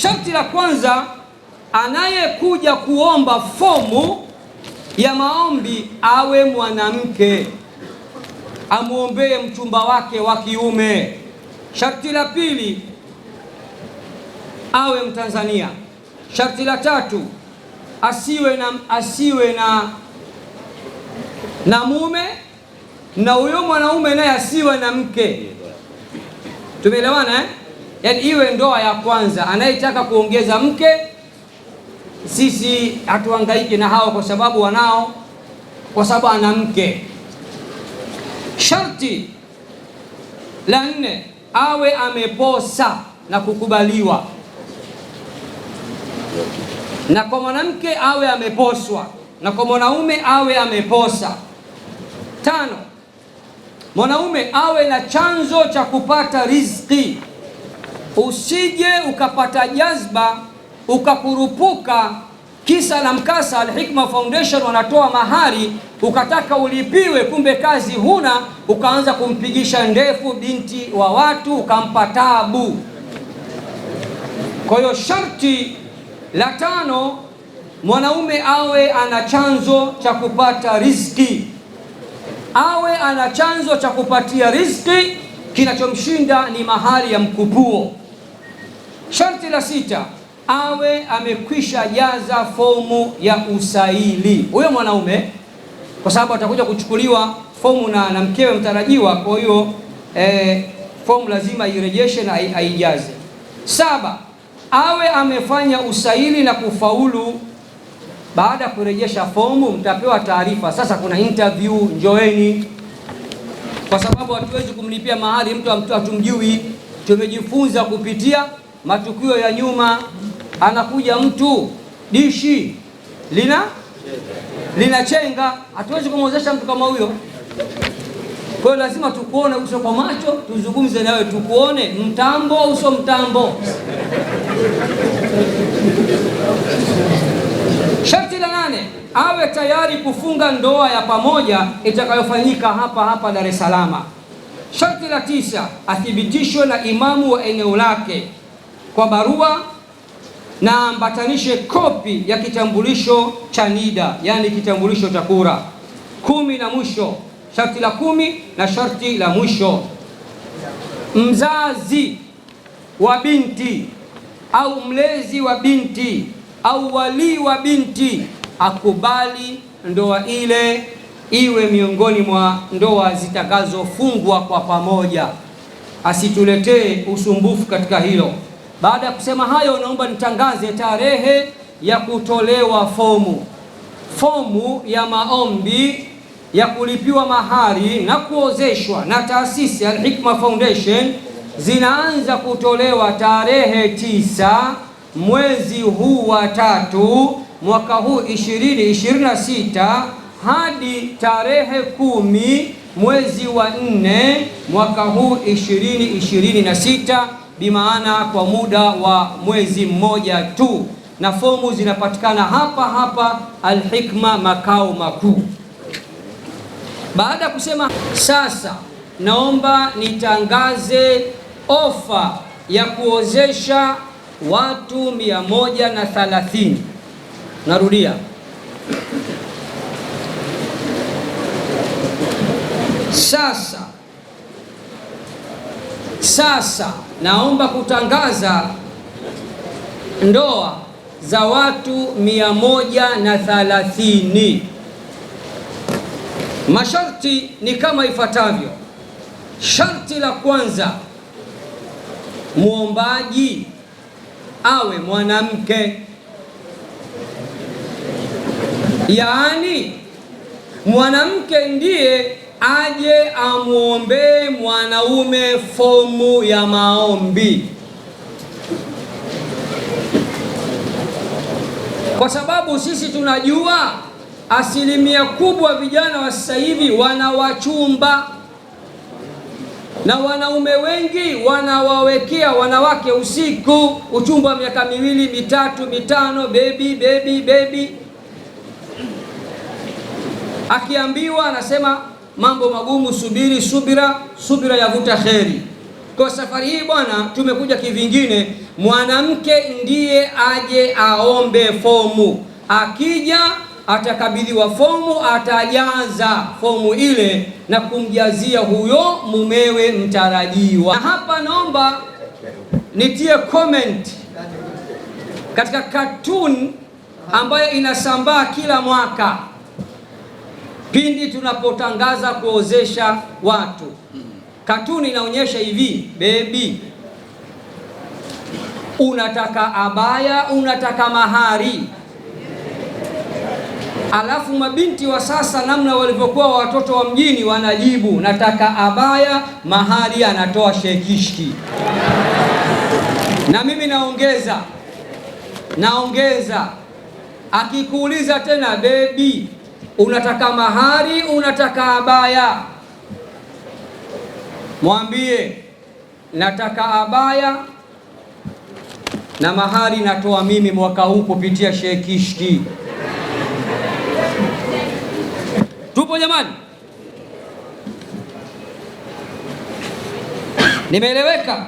Sharti la kwanza, anayekuja kuomba fomu ya maombi awe mwanamke, amuombee mchumba wake wa kiume. Sharti la pili, awe Mtanzania. Sharti la tatu, asiwe na mume, na huyo mwanaume naye asiwe na mke. Tumeelewana eh? Yaani iwe ndoa ya kwanza. Anayetaka kuongeza mke, sisi hatuhangaiki na hao kwa sababu ana mke. Sharti la nne, awe ameposa na kukubaliwa, na kwa mwanamke awe ameposwa, na kwa mwanaume awe ameposa. Tano, mwanaume awe na chanzo cha kupata riziki. Usije ukapata jazba ukakurupuka, kisa na mkasa Al-Hikma Foundation wanatoa mahari, ukataka ulipiwe, kumbe kazi huna, ukaanza kumpigisha ndefu binti wa watu, ukampa tabu. Kwa hiyo sharti la tano, mwanaume awe ana chanzo cha kupata riziki, awe ana chanzo cha kupatia riziki, kinachomshinda ni mahari ya mkupuo. Sharti la sita, awe amekwisha jaza fomu ya usaili huyo mwanaume, kwa sababu atakuja kuchukuliwa fomu na mkewe mtarajiwa. Kwa hiyo fomu lazima irejeshe na aijaze. Saba, awe amefanya usaili na kufaulu. Baada ya kurejesha fomu, mtapewa taarifa, sasa kuna interview, njoeni, kwa sababu hatuwezi kumlipia mahali mtu hatumjui. Tumejifunza kupitia matukio ya nyuma. Anakuja mtu dishi linachenga, hatuwezi kumwozesha mtu kama huyo. Kwa hiyo lazima tukuone uso kwa macho, tuzungumze nawe, tukuone mtambo uso mtambo. Sharti la nane, awe tayari kufunga ndoa ya pamoja itakayofanyika hapa Dar es Salaam. Sharti la tisa, athibitishwe na imamu wa eneo lake kwa barua na ambatanishe kopi ya kitambulisho cha NIDA, yani kitambulisho cha kura. 10 na mwisho, sharti la 10 na sharti la mwisho, mzazi wa binti au mlezi wa binti au wali wa binti akubali ndoa ile iwe miongoni mwa ndoa zitakazofungwa kwa pamoja, asituletee usumbufu katika hilo. Baada ya kusema hayo, naomba nitangaze tarehe ya kutolewa fomu ya maombi ya kulipiwa mahari na kuozeshwa na taasisi ya Al-Hikma Foundation. Zinaanza kutolewa tarehe 9 mwezi huu wa 3 mwaka huu 2026 hadi tarehe 10 mwezi wa 4 mwaka huu 2026, bimaana kwa muda wa mwezi mmoja tu, na fomu zinapatikana hapa Al-Hikma makao makuu. Baada ya kusema, sasa naomba nitangaze ofa ya kuozesha watu 130. Narudia, sasa naomba kutangaza ndoa za watu 130. Masharti ni kama ifuatavyo. Sharti la kwanza, muombaji awe mwanamke, yaani mwanamke ndiye aje amuombee mwanaume fomu ya maombi, kwa sababu sisi tunajua asilimia kubwa vijana wa sasa hivi wana wachumba, na wanaume wengi wanawawekea wanawake usiku uchumba wa miaka 2, 3, 5, baby. Akiambiwa anasema mambo magumu, subira yavuta kheri. Kwa safari hii bwana, tumekuja kivingine. Mwanamke ndiye aje aombe fomu, akija atakabidhiwa fomu, atajaza fomu ile na kumjazia huyo mumewe mtarajiwa. Na hapa naomba nitie comment katika cartoon ambayo inasambaa kila mwaka pindi tunapotangaza kuozesha watu. Katuni inaonyesha hivi, baby, unataka abaya, unataka mahari. Alafu mabinti wa sasa, namna walivyokuwa watoto wa mjini, wanajibu nataka abaya, mahari anatoa shekishki. Na mimi naongeza, akikuuliza tena, baby, unataka mahari, unataka abaya, mwambie nataka abaya na mahari natoa mimi mwaka huu kupitia shekishki. Tupo jamani? Nimeeleweka?